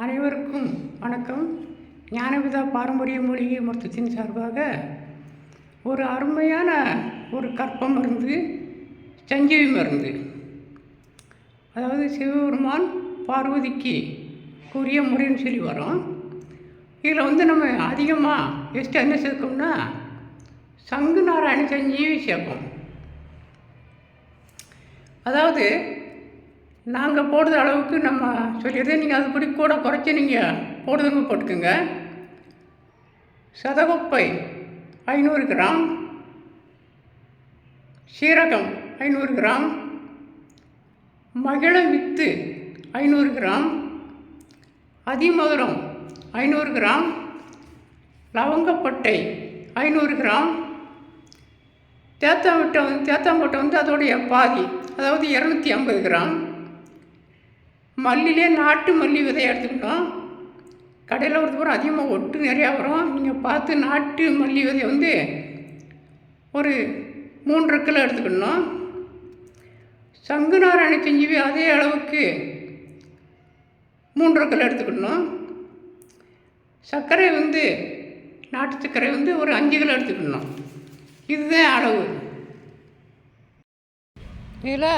அனைவருக்கும் வணக்கம். ஞானவிதா பாரம்பரிய மூலிகை மருத்துவத்தின் சார்பாக ஒரு அருமையான ஒரு கற்ப மருந்து, சஞ்சீவி மருந்து. அதாவது சிவபெருமான் பார்வதிக்கு கூறிய முறைன்னு சொல்லி வரும். இதில் நம்ம அதிகமாக என்ன சேர்க்கோம்னா சங்கு நாராயண சஞ்சீவி சேர்ப்போம். அதாவது நாங்கள் போடுற அளவுக்கு நம்ம சொல்லிடுறது, நீங்கள் அதுபடி கூட குறைச்சி நீங்கள் போடுறதுங்க போட்டுக்கோங்க. சதகொப்பை 500 கிராம், சீரகம் 500 கிராம், மகிழ வித்து 500 கிராம், அதிமதுரம் 500 கிராம், லவங்கப்பட்டை 500 கிராம், தேத்தாங்கொட்டை அதோடைய பாதி, அதாவது 250 கிராம். மல்லிலே நாட்டு மல்லி விதையை எடுத்துக்கிட்டோம். கடையில் ஒருத்தர் அதிகமாக ஒட்டு நிறையா வரும். நீங்கள் பார்த்து நாட்டு மல்லி விதையை ஒரு 3 கிலோ எடுத்துக்கணும். சங்கு நாராயண சஞ்சீவி அதே அளவுக்கு 3 கிலோ எடுத்துக்கணும். சர்க்கரை நாட்டு சர்க்கரை ஒரு 5 கிலோ எடுத்துக்கணும். இதுதான் அளவு. இதில்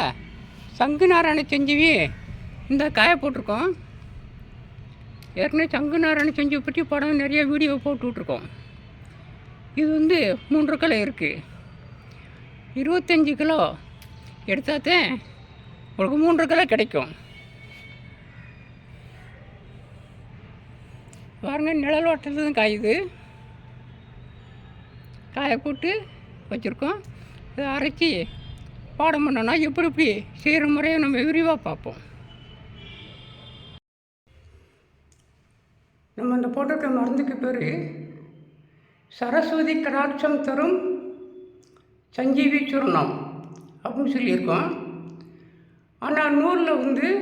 சங்கு நாராயண சஞ்சீவி இந்த காய போட்டிருக்கோம். ஏற்கனவே சங்கு நாராயண சஞ்சீவி பற்றி படம் நிறைய வீடியோ போட்டு விட்ருக்கோம். இது 3 கிலோ இருக்குது. 25 கிலோ எடுத்தாத்தான் உங்களுக்கு 3 கிலோ கிடைக்கும். பாருங்கள், நிழல் ஓட்டத்தும் காயுது. காய போட்டு வச்சுருக்கோம். இதை அரைச்சி பாடம் பண்ணோன்னா எப்படி செய்கிற முறையை நம்ம விரிவாக பார்ப்போம். நம்ம இந்த போட்டிருக்க மருந்துக்கு பேர் சரஸ்வதி கடாட்சம் தரும் சஞ்சீவி சூர்ணம் அப்படின்னு சொல்லியிருக்கோம். ஆனால் நூலில்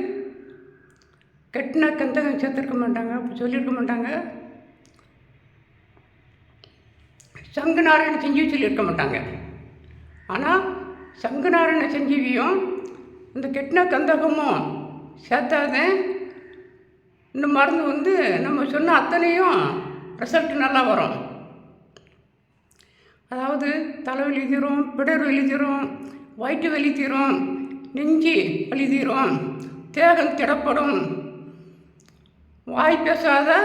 கெட்டின கந்தகம் சேர்த்துருக்க மாட்டாங்க, அப்படி சொல்லியிருக்க மாட்டாங்க. சங்கு நாராயண சஞ்சீவி சொல்லியிருக்க மாட்டாங்க. ஆனால் சங்கு நாராயண சஞ்சீவியும் இந்த கெட்டின கந்தகமும் சேர்த்தாதான் இந்த மருந்து நம்ம சொன்ன அத்தனையும் ரிசல்ட் நல்லா வரும். அதாவது தலைவலி தீரும், பிடர் வலி தீரும், வயிற்று வலி தீரும், நெஞ்சு வலி தீரும், தேகம் திடப்படும், வாய் பேசாத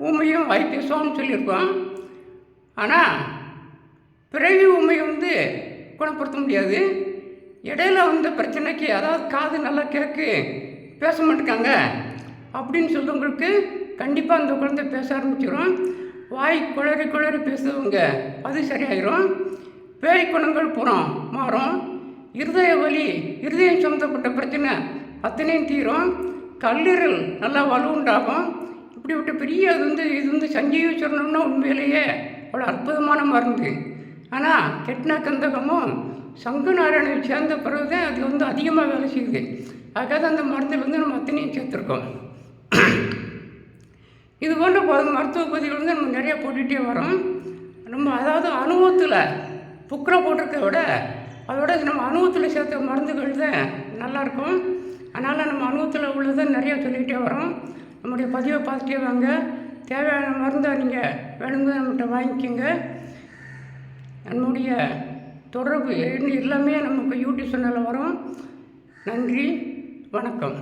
ஊமையும் வாய் பேசுவோம்னு சொல்லியிருக்கோம். ஆனால் பிறவி ஊமை குணப்படுத்த முடியாது. இடையில பிரச்சனைக்கு, அதாவது காது நல்லா கேட்கு பேச மாட்டேங்காங்க அப்படின்னு சொல்கிறவங்களுக்கு கண்டிப்பாக அந்த குழந்தை பேச ஆரம்பிச்சிடும். வாய் குளறி பேசுறவங்க அது சரியாயிரும். பேய் குணங்கள் புறம் மாறும். இருதய வலி, இருதயம் சம்மந்தப்பட்ட பிரச்சனை அத்தனையும் தீரும். கல்லீரல் நல்லா வலுவுண்டாகும். இப்படிப்பட்ட பெரிய இது சஞ்சீவி சூர்ணம்னா உண்மையிலேயே அவ்வளோ அற்புதமான மருந்து. ஆனால் கெட்டின கந்தகமும் சங்கு நாராயணன் சேர்ந்த பிறகு தான் அது அதிகமாக வேலை செய்யுது. அதுக்காக அந்த மருந்தில் நம்ம அத்தனையும் சேர்த்துருக்கோம். இது போன்ற மருத்துவ பதிவுகள் நம்ம நிறையா போட்டுகிட்டே வரோம். நம்ம அதாவது அனுபவத்தில் புக்கில் போட்டிருக்க விட அதோட நம்ம அனுபவத்தில் சேர்த்த மருந்துகள் தான் நல்லாயிருக்கும். அதனால் நம்ம அனுபவத்தில் உள்ளதை நிறையா சொல்லிகிட்டே வரோம். நம்முடைய பதிவை பார்த்துட்டே வாங்க. தேவையான மருந்தை நீங்கள் வேணுங்க நம்மகிட்ட வாங்கிக்கோங்க. நம்முடைய தொடர்பு எல்லாமே நமக்கு யூடியூப் சேனலில் வரும். நன்றி, வணக்கம்.